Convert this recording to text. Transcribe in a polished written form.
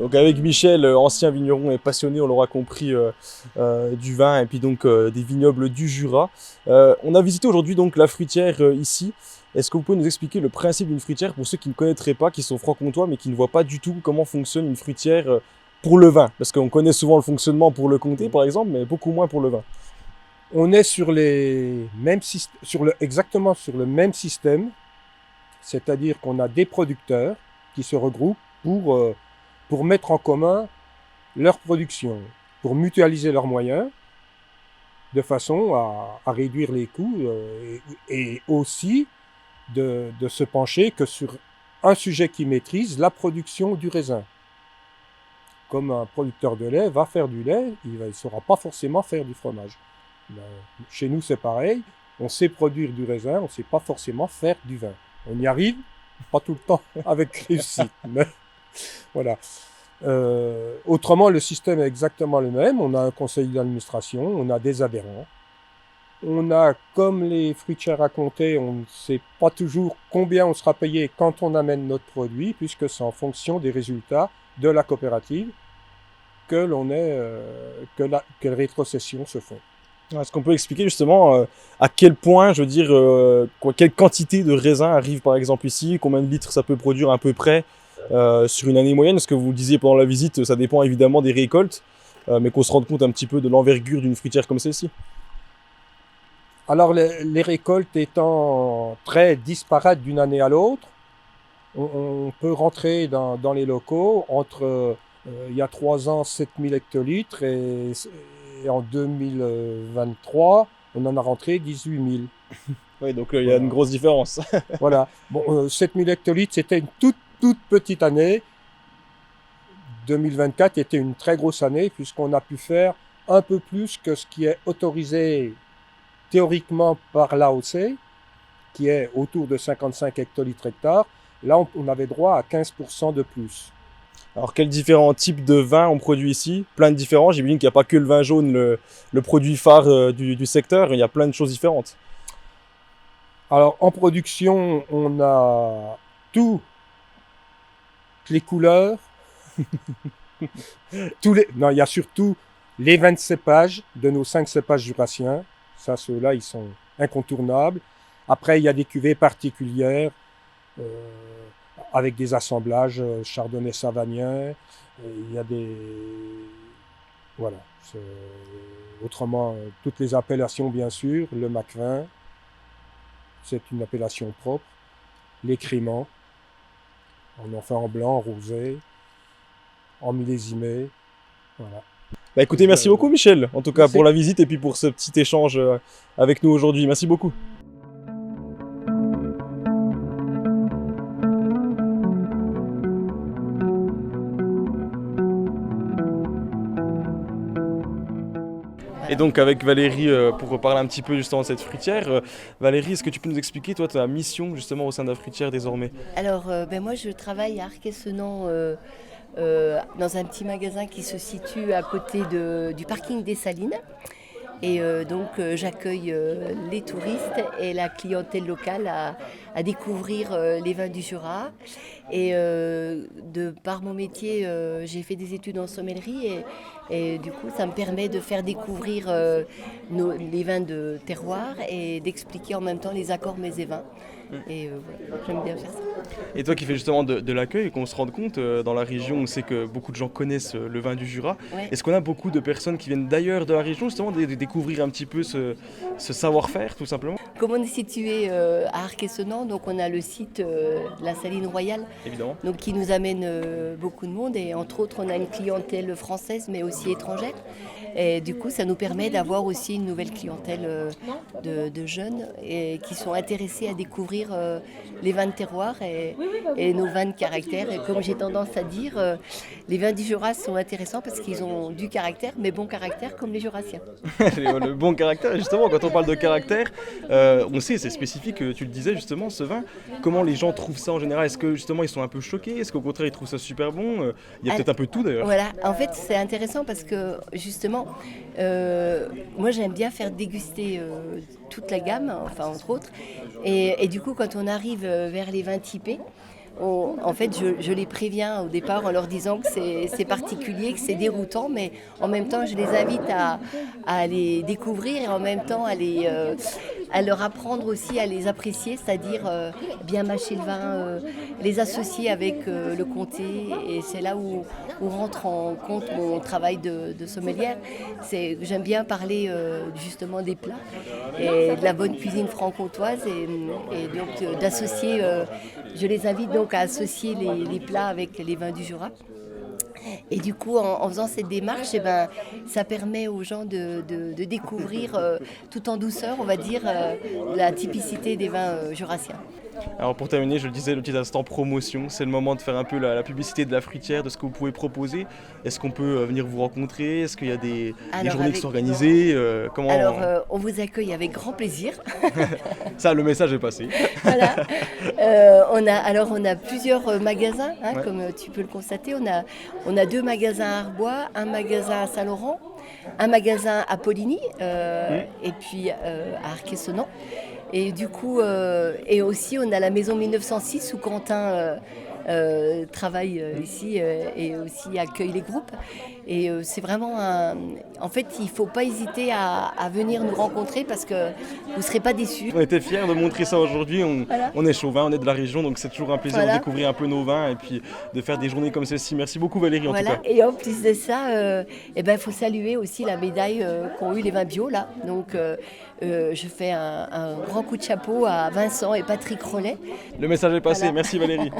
Donc avec Michel, ancien vigneron et passionné, on l'aura compris, du vin et puis donc des vignobles du Jura. On a visité aujourd'hui donc la fruitière ici. Est-ce que vous pouvez nous expliquer le principe d'une fruitière pour ceux qui ne connaîtraient pas, qui sont franc-comtois mais qui ne voient pas du tout comment fonctionne une fruitière pour le vin? Parce qu'on connaît souvent le fonctionnement pour le comté par exemple, mais beaucoup moins pour le vin. On est sur les mêmes exactement sur le même système, c'est-à-dire qu'on a des producteurs qui se regroupent pour mettre en commun leur production, pour mutualiser leurs moyens, de façon à réduire les coûts et aussi de se pencher que sur un sujet qu'ils maîtrisent, la production du raisin. Comme un producteur de lait va faire du lait, il ne saura pas forcément faire du fromage. Chez nous, c'est pareil. On sait produire du raisin, on ne sait pas forcément faire du vin. On y arrive, pas tout le temps avec réussite. Mais voilà. Autrement, le système est exactement le même. On a un conseil d'administration, on a des adhérents. On a, comme les fruitières à comté, on ne sait pas toujours combien on sera payé quand on amène notre produit, puisque c'est en fonction des résultats de la coopérative que les rétrocessions se font. Est-ce qu'on peut expliquer justement à quel point, je veux dire, quelle quantité de raisin arrive par exemple ici, combien de litres ça peut produire à peu près sur une année moyenne? Ce que vous disiez pendant la visite, ça dépend évidemment des récoltes, mais qu'on se rende compte un petit peu de l'envergure d'une fruitière comme celle-ci. Alors les récoltes étant très disparates d'une année à l'autre, on peut rentrer dans les locaux entre, il y a 3 ans, 7000 hectolitres et en 2023, on en a rentré 18 000. Oui, donc il y a une grosse différence. Voilà. Bon, 7000 hectolitres, c'était une toute petite année. 2024 était une très grosse année puisqu'on a pu faire un peu plus que ce qui est autorisé théoriquement par l'AOC, qui est autour de 55 hectolitres hectares. Là, on avait droit à 15% de plus. Alors, quels différents types de vins on produit ici? Plein de différents. J'imagine qu'il n'y a pas que le vin jaune, le produit phare du secteur. Il y a plein de choses différentes. Alors, en production, on a toutes les couleurs. Non, il y a surtout les 20 cépages de nos 5 cépages jurassiens. Ça, ceux-là, ils sont incontournables. Après, il y a des cuvées particulières avec des assemblages chardonnay savagnin. Il y a des... Voilà. Autrement, toutes les appellations, bien sûr. Le Macvin, c'est une appellation propre. Les créments, on en fait en blanc, en rosé, en millésimé. Voilà. Bah écoutez, merci beaucoup Michel, en tout cas pour la visite et puis pour ce petit échange avec nous aujourd'hui. Merci beaucoup. Et donc avec Valérie, pour reparler un petit peu justement de cette fruitière, Valérie, est-ce que tu peux nous expliquer toi ta mission justement au sein de la fruitière désormais? Alors moi je travaille à Arquessenon dans un petit magasin qui se situe à côté du parking des Salines. Et donc j'accueille les touristes et la clientèle locale à découvrir les vins du Jura. Et par mon métier, j'ai fait des études en sommellerie et du coup ça me permet de faire découvrir les vins de terroir et d'expliquer en même temps les accords mets et vins. Et voilà, j'aime bien faire ça. Et toi qui fais justement de l'accueil et qu'on se rende compte, dans la région, on sait que beaucoup de gens connaissent le vin du Jura. Ouais. Est-ce qu'on a beaucoup de personnes qui viennent d'ailleurs de la région justement de découvrir un petit peu ce savoir-faire tout simplement? Comme on est situé à Arquessenon, donc on a le site de la Saline Royale, Évidemment. donc qui nous amène beaucoup de monde et entre autres on a une clientèle française mais aussi étrangère. Et du coup ça nous permet d'avoir aussi une nouvelle clientèle de jeunes et qui sont intéressés à découvrir les vins de terroir et nos vins de caractère. Et comme j'ai tendance à dire, les vins du Jura sont intéressants parce qu'ils ont du caractère, mais bon caractère comme les Jurassiens. Le bon caractère, justement, quand on parle de caractère, on sait, c'est spécifique, tu le disais justement, ce vin. Comment les gens trouvent ça en général? Est-ce que justement ils sont un peu choqués? Est-ce qu'au contraire ils trouvent ça super bon? Il y a peut-être un peu de tout d'ailleurs. Voilà, en fait c'est intéressant parce que justement, moi j'aime bien faire déguster toute la gamme, enfin entre autres. Et du coup quand on arrive vers les vins typés, en fait, je les préviens au départ en leur disant que c'est particulier, que c'est déroutant, mais en même temps, je les invite à les découvrir et en même temps à leur apprendre aussi à les apprécier, c'est-à-dire bien mâcher le vin, les associer avec le comté. Et c'est là où rentre en compte mon travail de sommelière. J'aime bien parler justement des plats et de la bonne cuisine franc-comtoise et donc d'associer, je les invite donc à associer les plats avec les vins du Jura. Et du coup, en faisant cette démarche, eh ben, ça permet aux gens de découvrir tout en douceur, on va dire, la typicité des vins jurassiens. Alors pour terminer, je le disais, le petit instant promotion, c'est le moment de faire un peu la publicité de la fruitière, de ce que vous pouvez proposer. Est-ce qu'on peut venir vous rencontrer? Est-ce qu'il y a des journées qui sont organisées? On vous accueille avec grand plaisir. Ça, le message est passé. Voilà. On a plusieurs magasins, comme tu peux le constater. On a 2 magasins à Arbois, un magasin à Saint-Laurent, un magasin à Poligny et puis à Arquet-Senon. Et du coup, et aussi on a la maison 1906 où Quentin travaille ici et aussi accueille les groupes. Et c'est vraiment en fait, il ne faut pas hésiter à venir nous rencontrer parce que vous ne serez pas déçus. On était fiers de montrer ça aujourd'hui. On est chauvin, on est de la région, donc c'est toujours un plaisir de découvrir un peu nos vins et puis de faire des journées comme celle-ci. Merci beaucoup Valérie en tout cas. Et en plus de ça, il faut saluer aussi la médaille qu'ont eu les vins bio là. Donc je fais un grand coup de chapeau à Vincent et Patrick Rollet. Le message est passé, merci Valérie.